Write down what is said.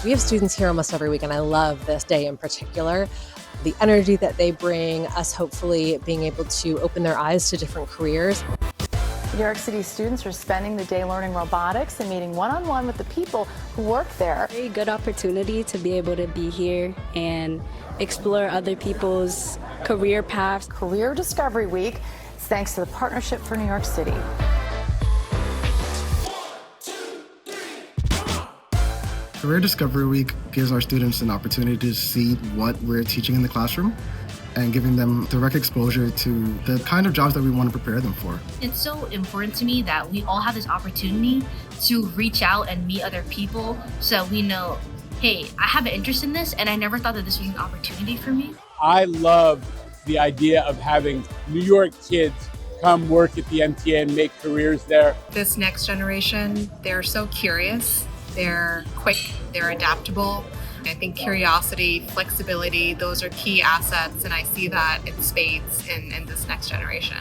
We have students here almost every week, and I love this day in particular. The energy that they bring, us hopefully being able to open their eyes to different careers. New York City students are spending the day learning robotics and meeting one-on-one with the people who work there. Very good opportunity to be able to be here and explore other people's career paths. Career Discovery Week is thanks to the Partnership for New York City. Career Discovery Week gives our students an opportunity to see what we're teaching in the classroom and giving them direct exposure to the kind of jobs that we want to prepare them for. It's so important to me that we all have this opportunity to reach out and meet other people so we know, hey, I have an interest in this and I never thought that this was an opportunity for me. I love the idea of having New York kids come work at the MTA and make careers there. This next generation, they're so curious. They're quick, they're adaptable. I think curiosity, flexibility, those are key assets, and I see that in spades in this next generation.